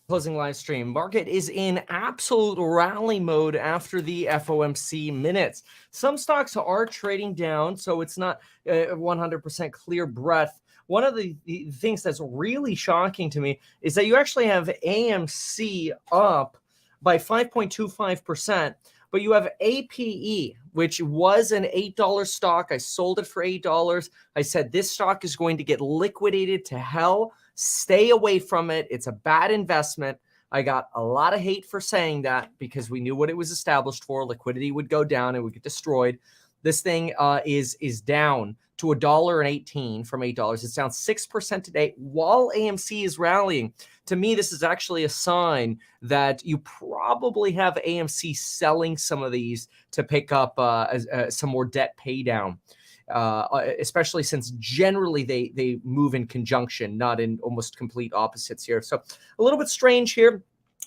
Closing live stream. Market is in absolute rally mode after the FOMC minutes. Some stocks are trading down, so it's not 100% clear breath. One of the things that's really shocking to me is that you actually have AMC up by 5.25%, but you have APE, which was an $8 stock. I sold it for $8. I said this stock is going to get liquidated to hell. Stay away from it. It's a bad investment. I got a lot of hate for saying that because we knew what it was established for. Liquidity would go down, it would get destroyed. This thing is down to $1.18 from $8. It's down 6% today while AMC is rallying. To me, this is actually a sign that you probably have AMC selling some of these to pick up some more debt pay down. Especially since generally they move in conjunction, not in almost complete opposites here. So a little bit strange here.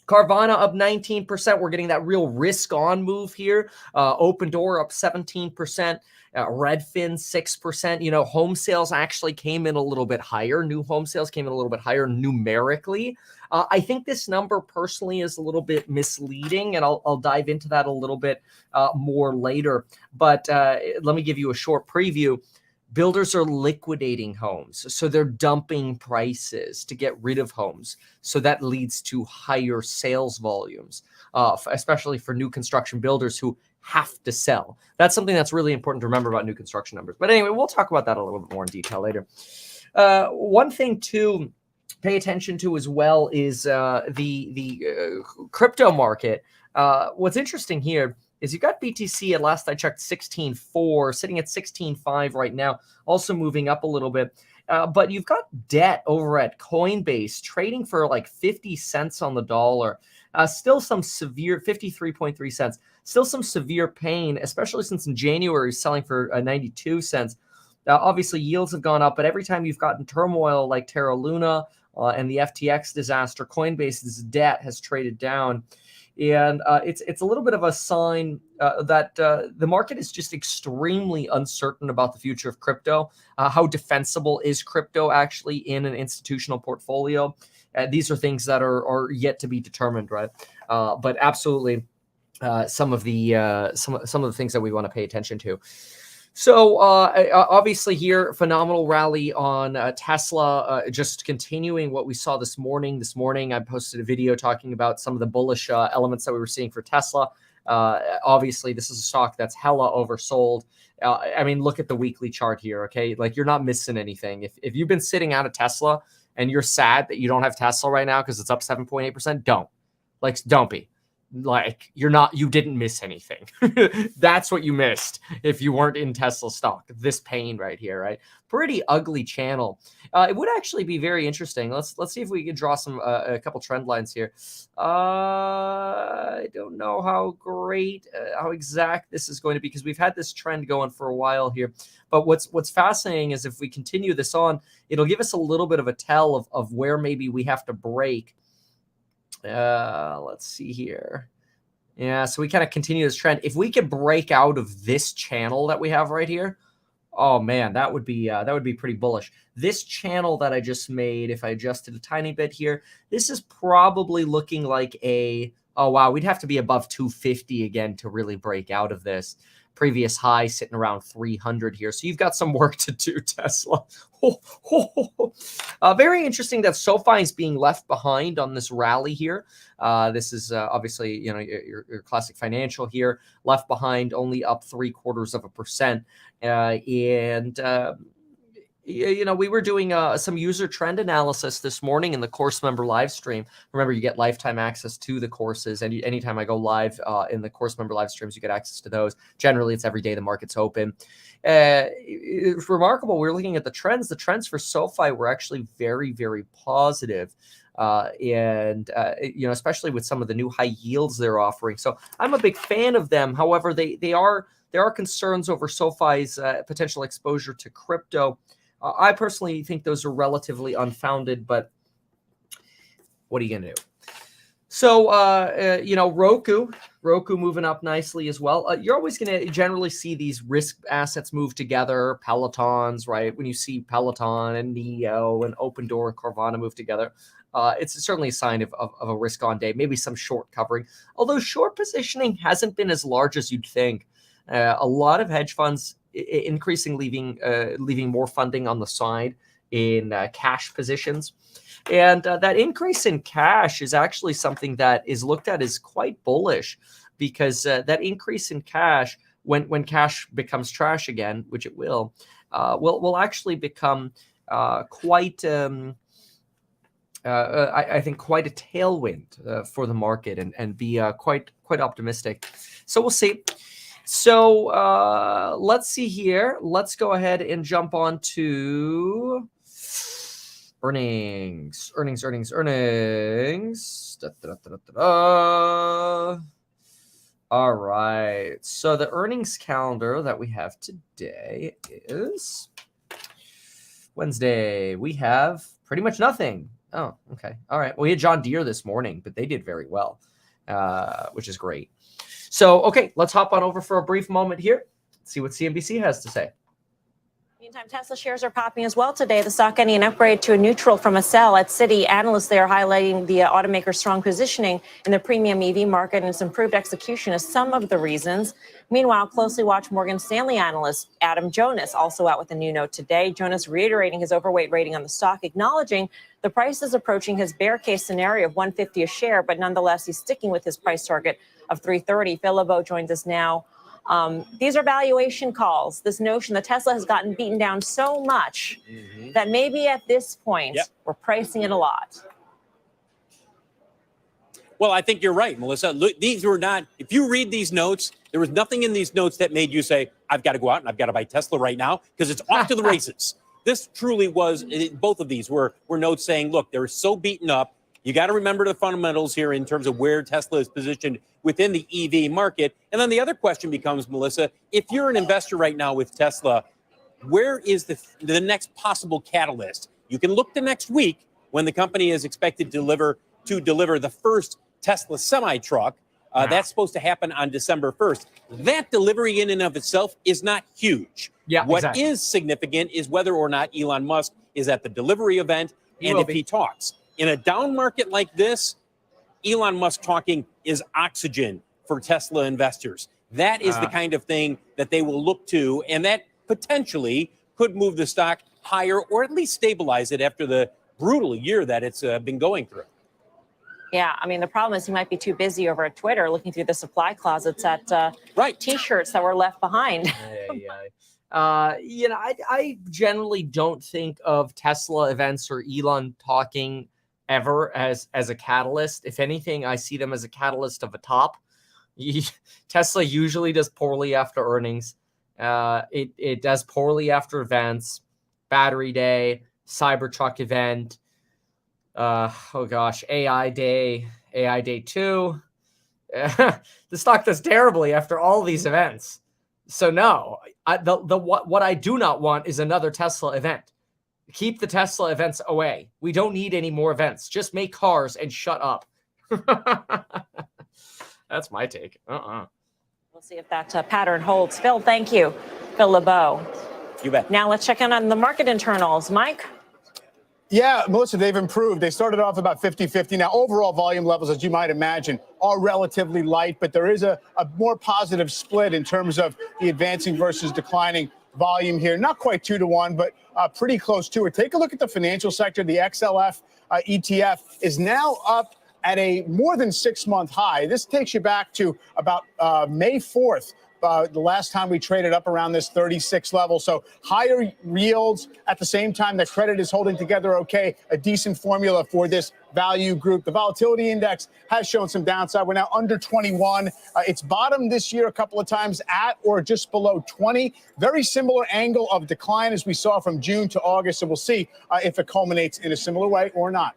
Carvana up 19%. We're getting that real risk on move here. Open Door up 17%. Redfin 6%. You know, home sales actually came in a little bit higher. New home sales came in a little bit higher numerically. I think this number personally is a little bit misleading, and I'll dive into that a little bit more later. But let me give you a short preview. Builders are liquidating homes, so they're dumping prices to get rid of homes. So that leads to higher sales volumes, especially for new construction builders who have to sell. That's something that's really important to remember about new construction numbers. But anyway, we'll talk about that a little bit more in detail later. One thing to pay attention to as well is the crypto market. What's interesting here is you got BTC at last I checked 16.4, sitting at 16.5 right now, also moving up a little bit. But you've got debt over at Coinbase trading for like 50 cents on the dollar. Still some severe 53.3 cents. Still some severe pain, especially since in January selling for 92 cents. Obviously, yields have gone up, but every time you've gotten turmoil like Terra Luna and the FTX disaster, Coinbase's debt has traded down. And it's a little bit of a sign that the market is just extremely uncertain about the future of crypto. How defensible is crypto actually in an institutional portfolio? These are things that are yet to be determined, right? But absolutely, some of the things that we want to pay attention to. So obviously here, phenomenal rally on Tesla, just continuing what we saw this morning. This morning, I posted a video talking about some of the bullish elements that we were seeing for Tesla. Obviously, this is a stock that's hella oversold. I mean, look at the weekly chart here, okay? Like, you're not missing anything. If you've been sitting out of Tesla and you're sad that you don't have Tesla right now because it's up 7.8%, don't be. Like, you didn't miss anything. That's what you missed if you weren't in Tesla stock. This pain right here, right? Pretty ugly channel. It would actually be very interesting. Let's see if we can draw some a couple trend lines here. I don't know how great, how exact this is going to be because we've had this trend going for a while here. But what's fascinating is if we continue this on, it'll give us a little bit of a tell of where maybe we have to break. Let's see here. Yeah, so we kind of continue this trend. If we could break out of this channel that we have right here, oh man, that would be pretty bullish. This channel that I just made, if I adjusted a tiny bit here, this is probably looking like oh wow, we'd have to be above 250 again to really break out of this. Previous high sitting around 300 here. So you've got some work to do, Tesla. Very interesting that SoFi is being left behind on this rally here. This is obviously, you know, your classic financial here, left behind, only up 0.75%. You know, we were doing some user trend analysis this morning in the course member live stream. Remember, you get lifetime access to the courses, and anytime I go live in the course member live streams, you get access to those. Generally, it's every day the market's open. It's remarkable. We're looking at the trends. The trends for SoFi were actually very, very positive. You know, especially with some of the new high yields they're offering. So I'm a big fan of them. However, there are concerns over SoFi's potential exposure to crypto. I personally think those are relatively unfounded, but what are you going to do? So, you know, Roku moving up nicely as well. You're always going to generally see these risk assets move together. Pelotons, right? When you see Peloton and Neo and Open Door and Carvana move together, it's certainly a sign of a risk on day, maybe some short covering. Although short positioning hasn't been as large as you'd think. A lot of hedge funds increasingly leaving more funding on the side in cash positions. And that increase in cash is actually something that is looked at as quite bullish, because that increase in cash, when cash becomes trash again, which it will actually become quite, I think, quite a tailwind for the market, and be quite optimistic. So we'll see. So let's see here. Let's go ahead and jump on to earnings. Da, da, da, da, da. All right. So the earnings calendar that we have today is Wednesday. We have pretty much nothing. Oh, okay. All right. Well, we had John Deere this morning, but they did very well, which is great. So, okay, let's hop on over for a brief moment here. See what CNBC has to say. Meantime, Tesla shares are popping as well today. The stock getting an upgrade to a neutral from a sell at Citi. Analysts there highlighting the automaker's strong positioning in the premium EV market and its improved execution as some of the reasons. Meanwhile, closely watch Morgan Stanley analyst Adam Jonas, also out with a new note today. Jonas reiterating his overweight rating on the stock, acknowledging the price is approaching his bear case scenario of $150 a share, but nonetheless, he's sticking with his price target of $330. Phil LeBeau joins us now. These are valuation calls. This notion that Tesla has gotten beaten down so much that maybe at this point we're pricing it a lot. Well, I think you're right, Melissa. Look, these were not, if you read these notes, there was nothing in these notes that made you say, I've got to go out and I've got to buy Tesla right now, because it's off to the races. This truly was, both of these were notes saying, look, they're so beaten up. You got to remember the fundamentals here in terms of where Tesla is positioned within the EV market. And then the other question becomes, Melissa, if you're an investor right now with Tesla, where is the next possible catalyst? You can look to next week when the company is expected to deliver the first Tesla semi-truck. That's supposed to happen on December 1st. That delivery in and of itself is not huge. What is significant is whether or not Elon Musk is at the delivery event and if he talks. In a down market like this, Elon Musk talking is oxygen for Tesla investors. That is the kind of thing that they will look to, and that potentially could move the stock higher or at least stabilize it after the brutal year that it's been going through. Yeah, I mean, the problem is he might be too busy over at Twitter looking through the supply closets at T-shirts that were left behind. I generally don't think of Tesla events or Elon talking ever as a catalyst. If anything, I see them as a catalyst of a top. Tesla usually does poorly after earnings. It does poorly after events, Battery Day, Cybertruck event. AI Day 2. The stock does terribly after all these events. So no, what I do not want is another Tesla event. Keep the Tesla events away. We don't need any more events. Just make cars and shut up. That's my take. We'll see if that pattern holds. Phil, thank you. Phil LeBeau. You bet. Now let's check in on the market internals. Mike? Yeah, Melissa, they've improved. They started off about 50-50. Now, overall volume levels, as you might imagine, are relatively light, but there is a more positive split in terms of the advancing versus declining volume here. Not quite 2-to-1, but pretty close to it. Take a look at the financial sector. The XLF ETF is now up at a more than 6-month high. This takes you back to about May 4th. The last time we traded up around this 36 level. So higher yields at the same time that credit is holding together okay. A decent formula for this value group. The volatility index has shown some downside. We're now under 21. It's bottomed this year a couple of times at or just below 20. Very similar angle of decline as we saw from June to August. So we'll see if it culminates in a similar way or not.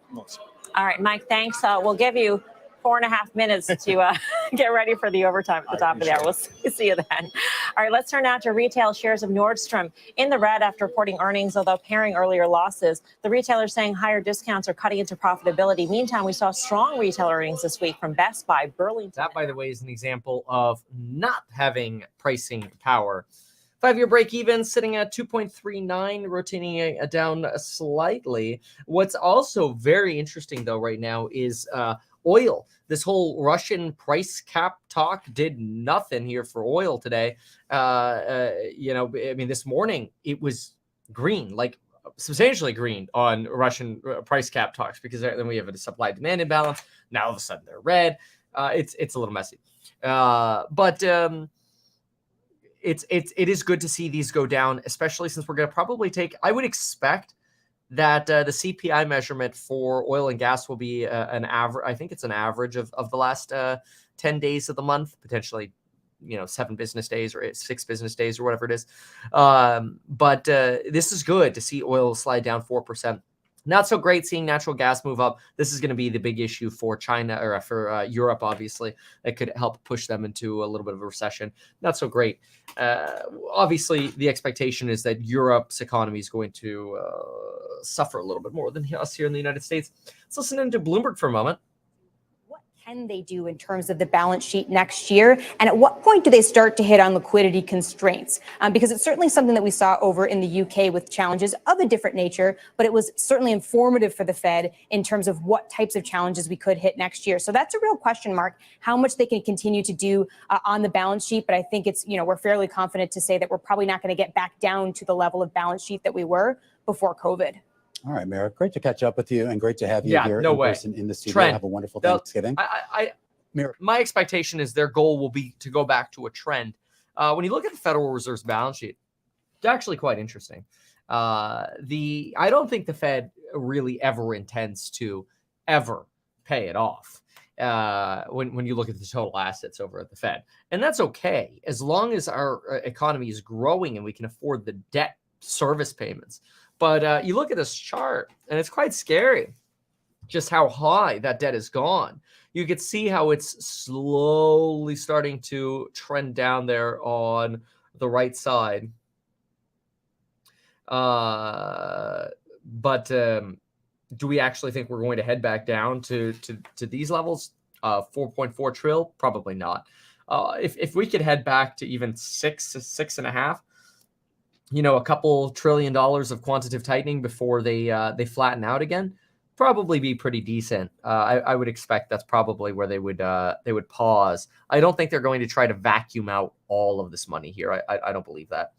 All right, Mike, thanks. We'll give you 4.5 minutes to get ready for the overtime at the top of the hour. We'll see you then. All right, let's turn now to retail. Shares of Nordstrom in the red after reporting earnings, although pairing earlier losses. The retailer saying higher discounts are cutting into profitability. Meantime, we saw strong retail earnings this week from Best Buy, Burlington. That, by the way, is an example of not having pricing power. 5-year break even sitting at 2.39, rotating down slightly. What's also very interesting, though, right now is oil. This whole Russian price cap talk did nothing here for oil today. This morning it was green, like substantially green on Russian price cap talks, because then we have a supply demand imbalance. Now all of a sudden they're red. It's a little messy, but it is good to see these go down, especially since we're going to probably take. I would expect that the CPI measurement for oil and gas will be an average. I think it's an average of the last 10 days of the month, potentially 7 business days or 6 business days or whatever it is. But this is good to see oil slide down 4%. Not so great seeing natural gas move up. This is going to be the big issue for China, or for Europe, obviously. That could help push them into a little bit of a recession. Not so great. Obviously, the expectation is that Europe's economy is going to suffer a little bit more than us here in the United States. Let's listen into Bloomberg for a moment. What can they do in terms of the balance sheet next year? And at what point do they start to hit on liquidity constraints? Because it's certainly something that we saw over in the UK with challenges of a different nature, but it was certainly informative for the Fed in terms of what types of challenges we could hit next year. So that's a real question mark, how much they can continue to do on the balance sheet. But I think it's, we're fairly confident to say that we're probably not going to get back down to the level of balance sheet that we were before COVID. All right, Merrick, great to catch up with you and great to have you here in person in the studio. Trend. Have a wonderful Thanksgiving. My expectation is their goal will be to go back to a trend. When you look at the Federal Reserve's balance sheet, it's actually quite interesting. I don't think the Fed really ever intends to ever pay it off when you look at the total assets over at the Fed. And that's okay, as long as our economy is growing and we can afford the debt service payments. But you look at this chart, and it's quite scary just how high that debt has gone. You can see how it's slowly starting to trend down there on the right side. But do we actually think we're going to head back down to these levels? 4.4 trillion? Probably not. If we could head back to even 6.5, a couple $1 trillion of quantitative tightening before they flatten out again, probably be pretty decent. I would expect that's probably where they would pause. I don't think they're going to try to vacuum out all of this money here. I don't believe that.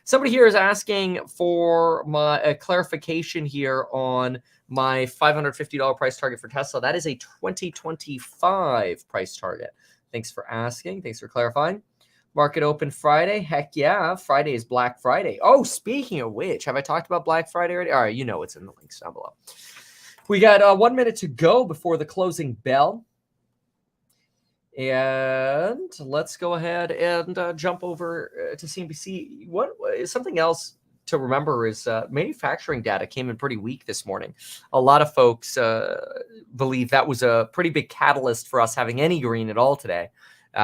Somebody here is asking for my clarification here on my $550 price target for Tesla. That is a 2025 price target. Thanks for asking. Thanks for clarifying. Market open Friday. Heck yeah. Friday is Black Friday. Oh, speaking of which, have I talked about Black Friday already? All right, it's in the links down below. We got 1 minute to go before the closing bell. And let's go ahead and jump over to CNBC. What something else to remember is manufacturing data came in pretty weak this morning. A lot of folks believe that was a pretty big catalyst for us having any green at all today.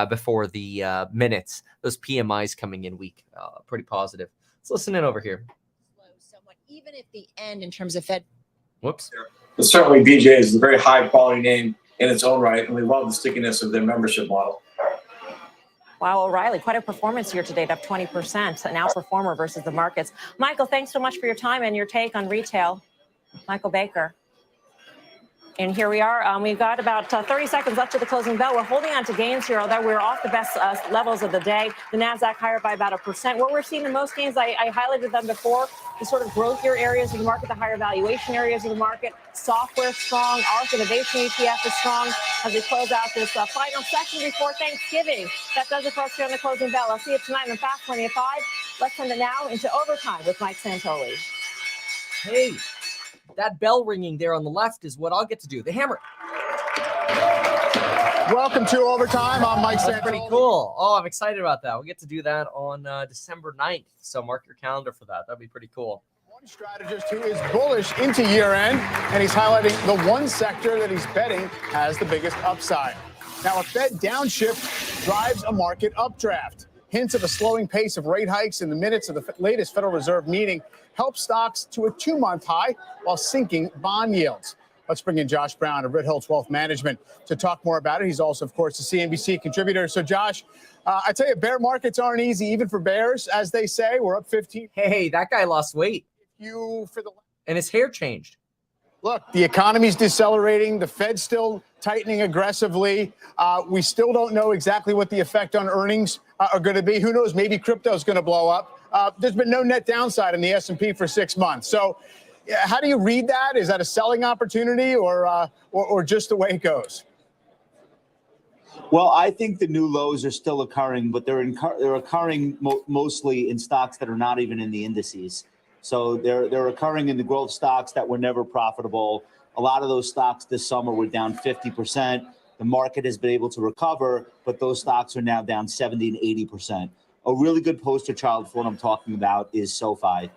Before the minutes, those PMIs coming in weak, pretty positive. Let's listen in over here. Somewhat, even at the end in terms of Fed. Whoops. But certainly BJ is a very high quality name in its own right, and we love the stickiness of their membership model. Wow, O'Reilly, quite a performance here today, up 20%, an outperformer versus the markets. Michael, thanks so much for your time and your take on retail. Michael Baker. And here we are. We've got about 30 seconds left to the closing bell. We're holding on to gains here, although we're off the best levels of the day. The NASDAQ higher by about 1%. What we're seeing the most gains, I highlighted them before, the sort of growthier areas of the market, the higher valuation areas of the market. Software strong. ARK Innovation ETF is strong as we close out this final session before Thanksgiving. That does it for us here on the closing bell. I'll see you tonight on Fast Money at 5. Let's send it now into overtime with Mike Santoli. Hey. That bell ringing there on the left is what I'll get to do. The hammer. Welcome to Overtime. I'm Mike Santoli. That's pretty cool. Oh, I'm excited about that. We'll get to do that on December 9th. So mark your calendar for that. That'd be pretty cool. One strategist who is bullish into year end, and he's highlighting the one sector that he's betting has the biggest upside. Now, a Fed downshift drives a market updraft. Hints of a slowing pace of rate hikes in the minutes of the latest Federal Reserve meeting help stocks to a 2-month high while sinking bond yields. Let's bring in Josh Brown of Ritholtz Wealth Management to talk more about it. He's also, of course, a CNBC contributor. So, Josh, I tell you, bear markets aren't easy, even for bears, as they say. We're up 15. Hey, that guy lost weight. And his hair changed. Look, the economy's decelerating. The Fed's still tightening aggressively. We still don't know exactly what the effect on earnings are going to be. Who knows? Maybe crypto's going to blow up. There's been no net downside in the S&P for 6 months. So how do you read that? Is that a selling opportunity or just the way it goes? Well, I think the new lows are still occurring, but they're occurring mostly in stocks that are not even in the indices. So they're occurring in the growth stocks that were never profitable. A lot of those stocks this summer were down 50%. The market has been able to recover, but those stocks are now down 70 and 80%. A really good poster child for what I'm talking about is SoFi.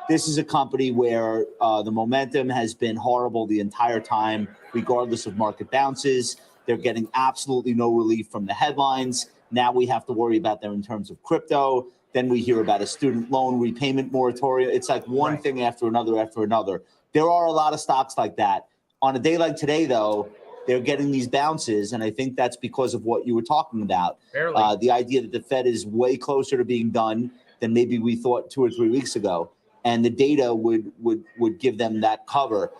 This is a company where the momentum has been horrible the entire time, regardless of market bounces. They're getting absolutely no relief from the headlines. Now we have to worry about them in terms of crypto. Then we hear about a student loan repayment moratorium. It's like one thing after another after another. There are a lot of stocks like that. On a day like today, though, they're getting these bounces, and I think that's because of what you were talking about. The idea that the Fed is way closer to being done than maybe we thought 2 or 3 weeks ago, and the data would give them that cover.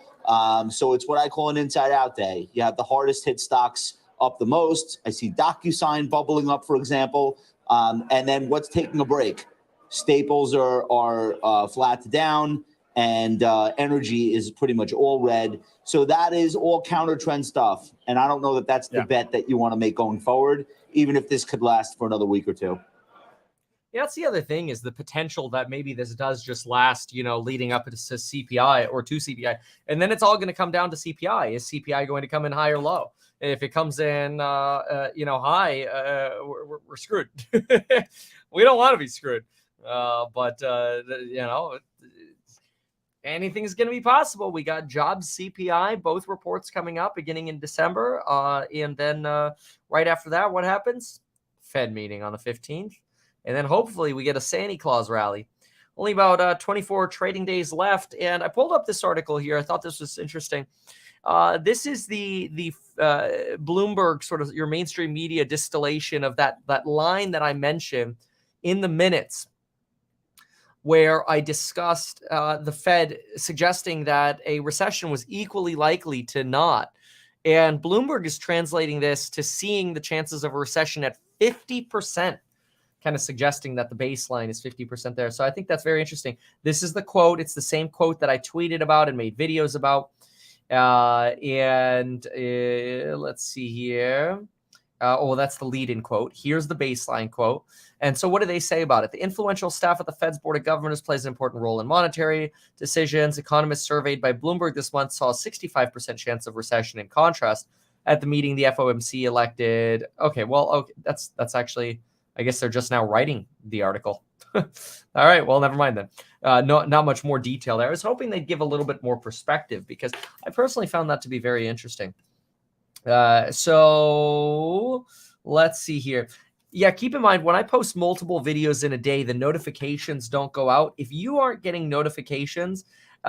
So it's what I call an inside-out day. You have the hardest hit stocks up the most. I see DocuSign bubbling up, for example. And then what's taking a break? Staples are flat to down, and energy is pretty much all red. So that is all counter trend stuff. And I don't know that that's the bet that you want to make going forward, even if this could last for another week or two. Yeah, that's the other thing, is the potential that maybe this does just last, leading up to CPI or to CPI. And then it's all going to come down to CPI. Is CPI going to come in high or low? If it comes in, high, we're screwed. We don't want to be screwed. But anything's going to be possible. We got jobs, CPI, both reports coming up beginning in December. And then right after that, what happens? Fed meeting on the 15th. And then hopefully we get a Santa Claus rally. Only about 24 trading days left. And I pulled up this article here. I thought this was interesting. This is the Bloomberg, sort of your mainstream media distillation of that line that I mentioned in the minutes, where I discussed the Fed suggesting that a recession was equally likely to not. And Bloomberg is translating this to seeing the chances of a recession at 50%. Kind of suggesting that the baseline is 50% there. So I think that's very interesting. This is the quote. It's the same quote that I tweeted about and made videos about. Let's see here. That's the lead-in quote. Here's the baseline quote. And so what do they say about it? The influential staff at the Fed's Board of Governors plays an important role in monetary decisions. Economists surveyed by Bloomberg this month saw a 65% chance of recession. In contrast, at the meeting, the FOMC elected. Okay, that's actually, I guess they're just now writing the article. All right, well, never mind then. Not much more detail there. I was hoping they'd give a little bit more perspective, because I personally found that to be very interesting. So let's see here. Yeah, keep in mind, when I post multiple videos in a day, the notifications don't go out. If you aren't getting notifications,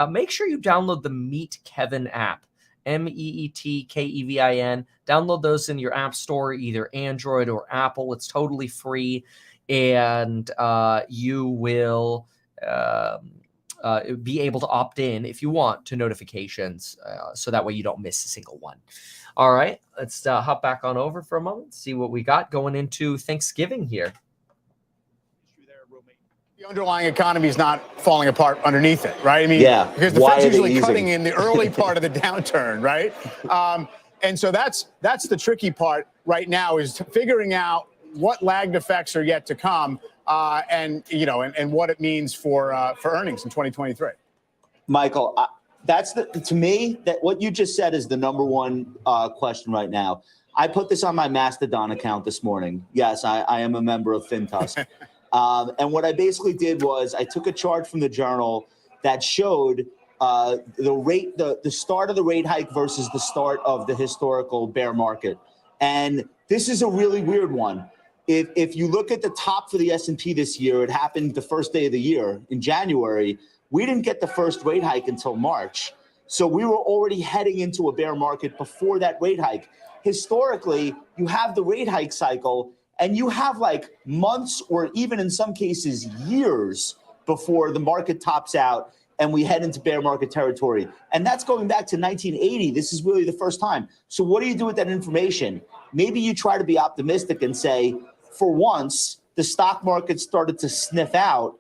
make sure you download the Meet Kevin app. MEETKEVIN. Download those in your app store, either Android or Apple. It's totally free, and you will be able to opt in if you want to notifications, so that way you don't miss a single one. All right, let's hop back on over for a moment, see what we got going into Thanksgiving here. The underlying economy is not falling apart underneath it, right? I mean, because the Why Fed's are they usually easing? cutting in the early part of the downturn, right? And so that's the tricky part now, is figuring out what lagged effects are yet to come, and what it means for earnings in 2023. Michael, to me, that what you just said is the number one question right now. I put this on my Mastodon account this morning. Yes, I am a member of FinTusk. And what I basically did was I took a chart from the Journal that showed the start of the rate hike versus the start of the historical bear market. And this is a really weird one. If you look at the top for the S&P this year, it happened the first day of the year in January. We didn't get the first rate hike until March. So we were already heading into a bear market before that rate hike. Historically, you have the rate hike cycle and you have like months or even in some cases years before the market tops out and we head into bear market territory. And that's going back to 1980. This is really the first time. So what do you do with that information? Maybe you try to be optimistic and say, for once, the stock market started to sniff out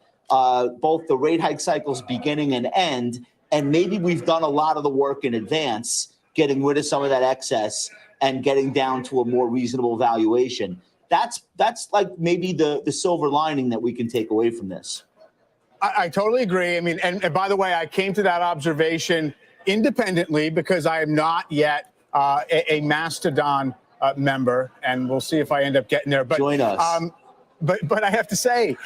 both the rate hike cycle's beginning and end, and maybe we've done a lot of the work in advance, getting rid of some of that excess and getting down to a more reasonable valuation. That's like maybe the silver lining that we can take away from this. I totally agree. I mean, and by the way, I came to that observation independently because I am not yet a Mastodon member, and we'll see if I end up getting there. But join us. But I have to say,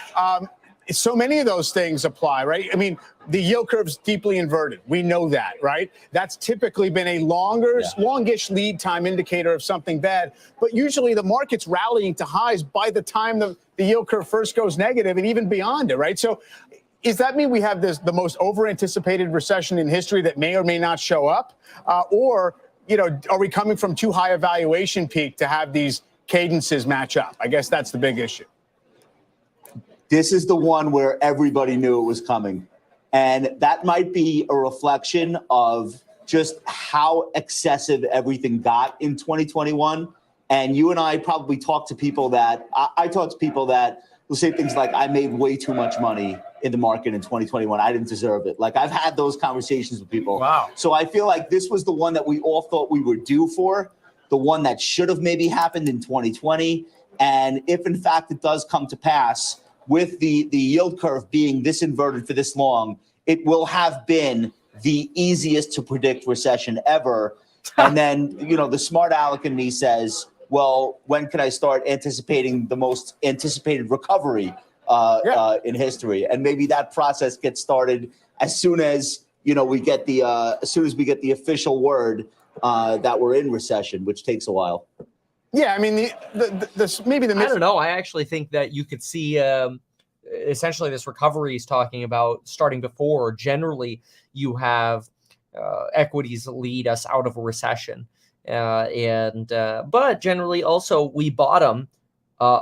so many of those things apply, right? I mean, the yield curve's deeply inverted. We know that, right? That's typically been a longish lead time indicator of something bad. But usually the market's rallying to highs by the time the yield curve first goes negative and even beyond it, right? So does that mean we have the most over-anticipated recession in history that may or may not show up? Or, are we coming from too high a valuation peak to have these cadences match up? I guess that's the big issue. This is the one where everybody knew it was coming. And that might be a reflection of just how excessive everything got in 2021. And you and I probably talk to people that, I talk to people that will say things like, I made way too much money in the market in 2021. I didn't deserve it. Like, I've had those conversations with people. Wow. So I feel like this was the one that we all thought we were due for, the one that should have maybe happened in 2020. And if in fact it does come to pass, with the yield curve being this inverted for this long, it will have been the easiest to predict recession ever. And then, the smart aleck in me says, well, when can I start anticipating the most anticipated recovery in history? And maybe that process gets started as soon as, we get the official word that we're in recession, which takes a while. Yeah, I mean, maybe the I don't know. I actually think that you could see essentially this recovery is talking about starting before. Generally, you have equities lead us out of a recession, but generally also we bottom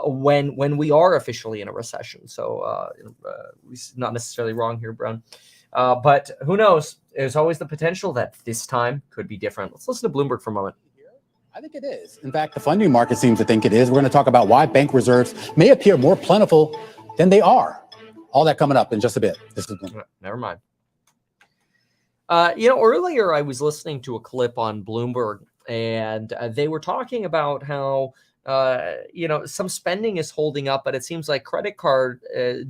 when we are officially in a recession. So not necessarily wrong here, Brown. But who knows? There's always the potential that this time could be different. Let's listen to Bloomberg for a moment. I think it is. In fact, the funding market seems to think it is. We're going to talk about why bank reserves may appear more plentiful than they are. All that coming up in just a bit. This is never mind. Earlier I was listening to a clip on Bloomberg, and they were talking about how some spending is holding up, but it seems like credit card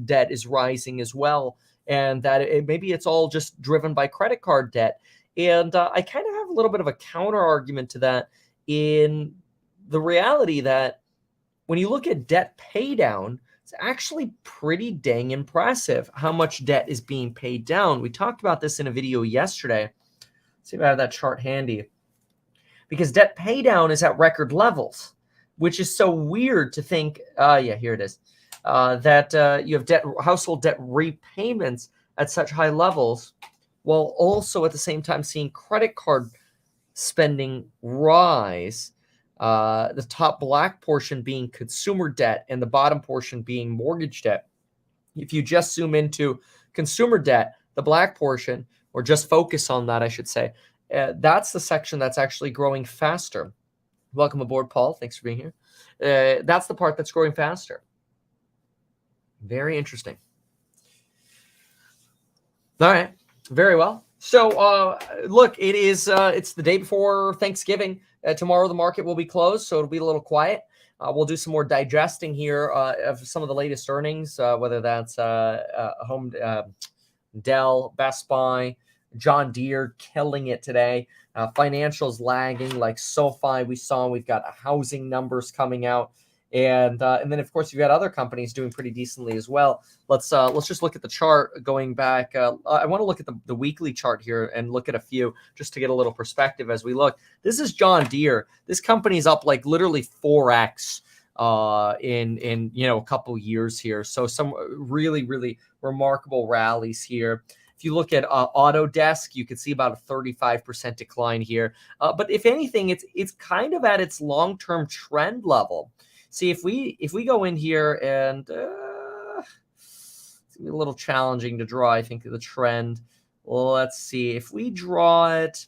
debt is rising as well, and that maybe it's all just driven by credit card debt. And I kind of have a little bit of a counter argument to that, in the reality that when you look at debt pay down, it's actually pretty dang impressive how much debt is being paid down. We talked about this in a video yesterday. Let's see if I have that chart handy. Because debt pay down is at record levels, which is so weird to think, here it is, that you have household debt repayments at such high levels, while also at the same time seeing credit card spending rise, the top black portion being consumer debt and the bottom portion being mortgage debt. If you just zoom into consumer debt, the black portion, or just focus on that, I should say, that's the section that's actually growing faster. Welcome aboard, Paul. Thanks for being here. That's the part that's growing faster. Very interesting. All right. Very well. So, look, it's the day before Thanksgiving. Tomorrow the market will be closed, so it'll be a little quiet. We'll do some more digesting here of some of the latest earnings, whether that's Dell, Best Buy, John Deere killing it today. Financials lagging like SoFi. We've got housing numbers coming out. And then, of course, you've got other companies doing pretty decently as well. Let's just look at the chart going back. I want to look at the weekly chart here and look at a few just to get a little perspective as we look. This is John Deere. This company's up like literally 4x in a couple years here. So some really, really remarkable rallies here. If you look at Autodesk, you can see about a 35% decline here. But if anything, it's kind of at its long-term trend level. See, if we go in here and it's gonna be a little challenging to draw, I think, the trend. Well, let's see. If we draw it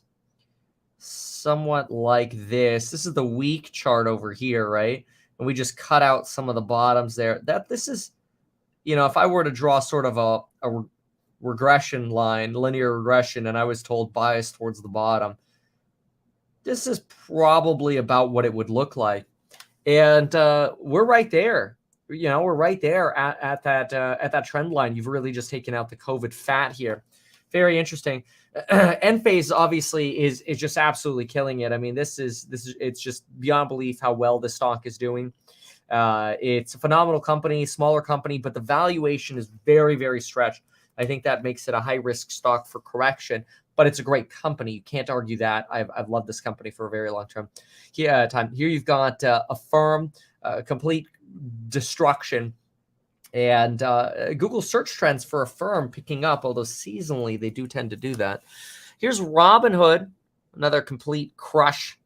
somewhat like this, this is the week chart over here, right? And we just cut out some of the bottoms there. This is, if I were to draw sort of a regression line, linear regression, and I was told bias towards the bottom, this is probably about what it would look like. And we're right there. We're right there at that trend line. You've really just taken out the COVID fat here. Very interesting. Enphase obviously is just absolutely killing it. I mean, it's just beyond belief how well this stock is doing. It's a phenomenal company, smaller company, but the valuation is very, very stretched. I think that makes it a high risk stock for correction, but it's a great company. You can't argue that. I've loved this company for a very long time. Here you've got Affirm, complete destruction. And Google search trends for Affirm picking up, although seasonally they do tend to do that. Here's Robinhood, another complete crush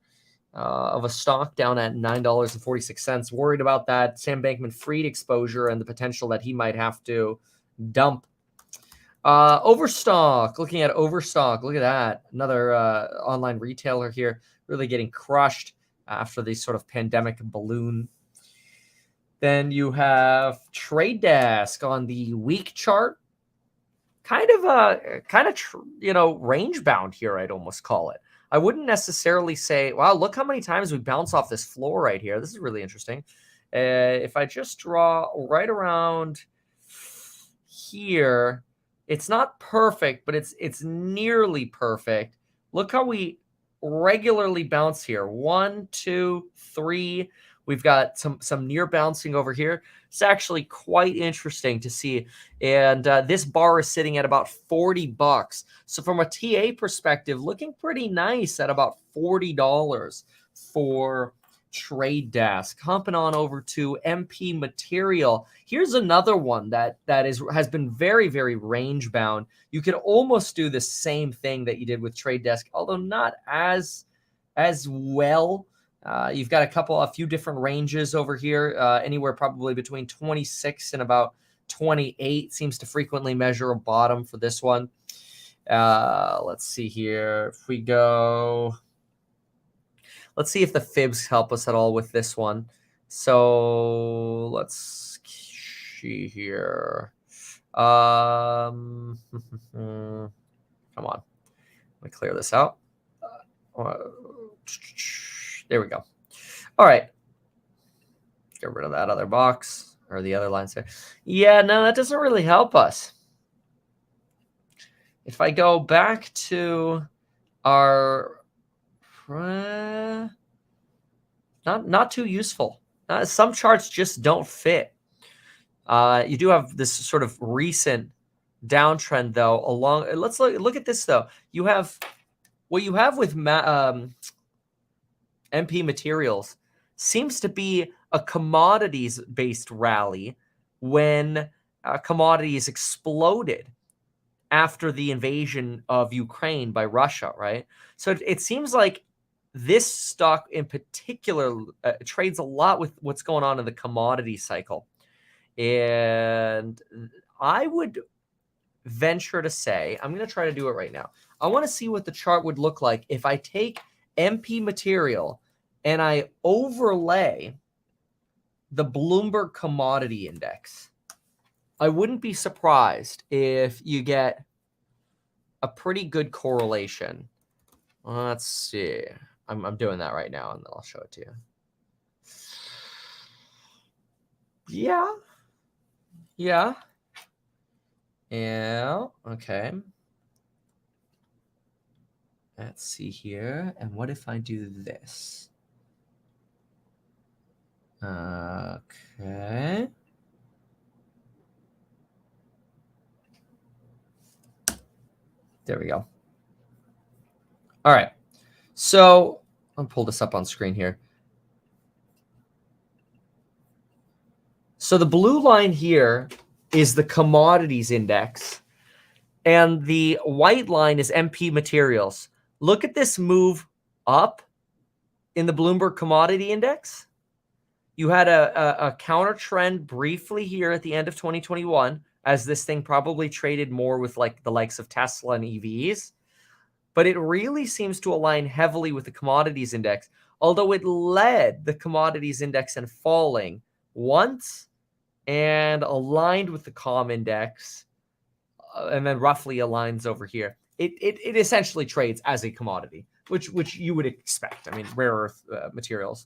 of a stock down at $9.46. Worried about that Sam Bankman-Fried exposure and the potential that he might have to dump. Overstock, looking at Overstock, look at that. Another online retailer here really getting crushed after the sort of pandemic balloon. Then you have Trade Desk on the week chart, kind of range bound here. I'd almost call it. I wouldn't necessarily say, wow, look how many times we bounce off this floor right here. This is really interesting. If I just draw right around here, it's not perfect, but it's nearly perfect. Look how we regularly bounce here. 1, 2, 3. We've got some near bouncing over here. It's actually quite interesting to see. And this bar is sitting at about $40. So from a TA perspective, looking pretty nice at about $40 for Trade Desk. Humping on over to MP Material. Here's another one that has been very, very range bound. You could almost do the same thing that you did with Trade Desk, although not as well. You've got a few different ranges over here, anywhere probably between 26 and about 28 seems to frequently measure a bottom for this one. Let's see here. If we go, let's see if the fibs help us at all with this one. So let's see here. Come on. Let me clear this out. There we go. All right. Get rid of that other box or the other lines there. Yeah, no, that doesn't really help us. If I go back to our not too useful. Some charts just don't fit. You do have this sort of recent downtrend though. Let's look at this though. You have what you have with MP Materials seems to be a commodities-based rally when commodities exploded after the invasion of Ukraine by Russia, right? So it seems like this stock in particular trades a lot with what's going on in the commodity cycle. And I would venture to say, I'm going to try to do it right now. I want to see what the chart would look like if I take MP Material and I overlay the Bloomberg Commodity Index. I wouldn't be surprised if you get a pretty good correlation. Let's see. I'm doing that right now, and then I'll show it to you. Yeah. Okay. Let's see here. And what if I do this? Okay. There we go. All right. So I'll pull this up on screen here. So the blue line here is the commodities index. And the white line is MP Materials. Look at this move up in the Bloomberg Commodity Index. You had a counter trend briefly here at the end of 2021, as this thing probably traded more with like the likes of Tesla and EVs. But it really seems to align heavily with the commodities index, although it led the commodities index in falling once and aligned with the COM index, and then roughly aligns over here. It essentially trades as a commodity, which you would expect. I mean, rare earth materials.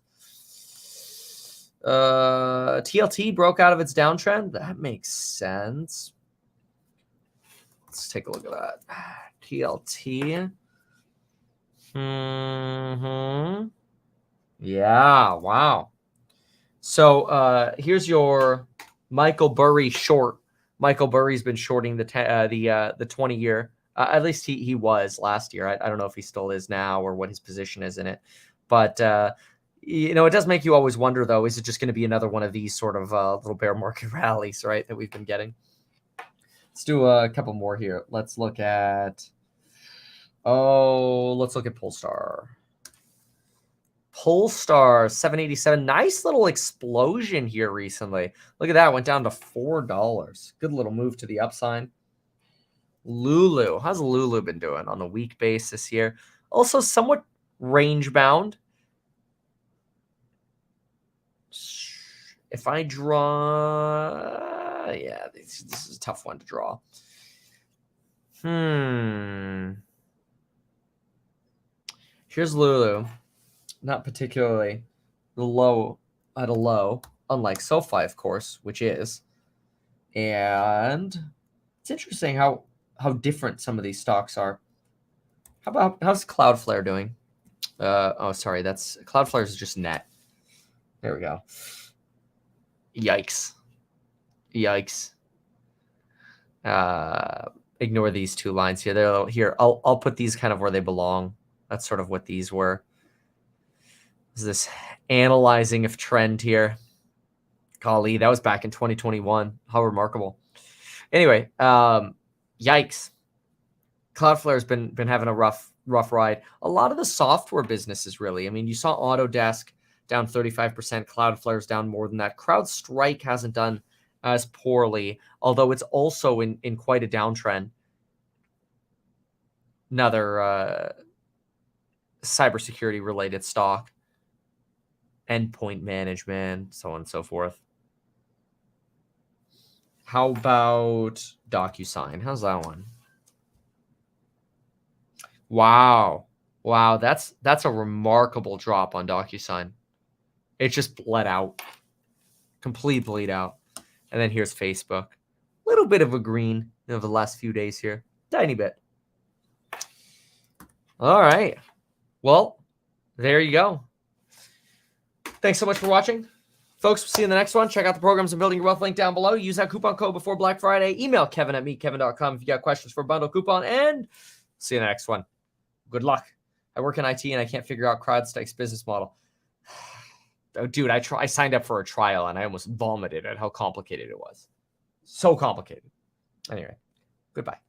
TLT broke out of its downtrend. That makes sense. Let's take a look at that. TLT. Yeah, wow. So here's your Michael Burry short. Michael Burry's been shorting the 20-year. At least he was last year. I don't know if he still is now or what his position is in it. But it does make you always wonder, though, is it just going to be another one of these sort of little bear market rallies, right, that we've been getting? Let's do a couple more here. Let's look at Polestar. Polestar 787. Nice little explosion here recently. Look at that. Went down to $4. Good little move to the upside. Lulu. How's Lulu been doing on the week basis here? Also somewhat range bound. If I draw, yeah, this is a tough one to draw. Here's Lulu. Not particularly low at a low, unlike SoFi, of course, which is. And it's interesting how different some of these stocks are. How's Cloudflare doing? Oh, sorry, that's Cloudflare is just net. There we go. Yikes. Ignore these two lines here. They're here. I'll put these kind of where they belong. That's sort of what these were. Is this analyzing of trend here? Golly, that was back in 2021. How remarkable. Anyway, yikes. Cloudflare's been having a rough ride. A lot of the software businesses, really. I mean, you saw Autodesk down 35%. Cloudflare's down more than that. CrowdStrike hasn't done as poorly, although it's also in quite a downtrend. Another cybersecurity related stock. Endpoint management, so on and so forth. How about DocuSign? How's that one? Wow, that's a remarkable drop on DocuSign. It just bled out, complete bleed out. And then here's Facebook. A little bit of a green over the last few days here, tiny bit. All right, well, there you go. Thanks so much for watching. Folks, we'll see you in the next one. Check out the programs and building your wealth link down below. Use that coupon code before Black Friday. Email Kevin@meetkevin.com if you got questions for a bundle coupon. And see you in the next one. Good luck. I work in IT and I can't figure out CrowdStrike's business model. Oh, dude, I signed up for a trial and I almost vomited at how complicated it was. So complicated. Anyway, goodbye.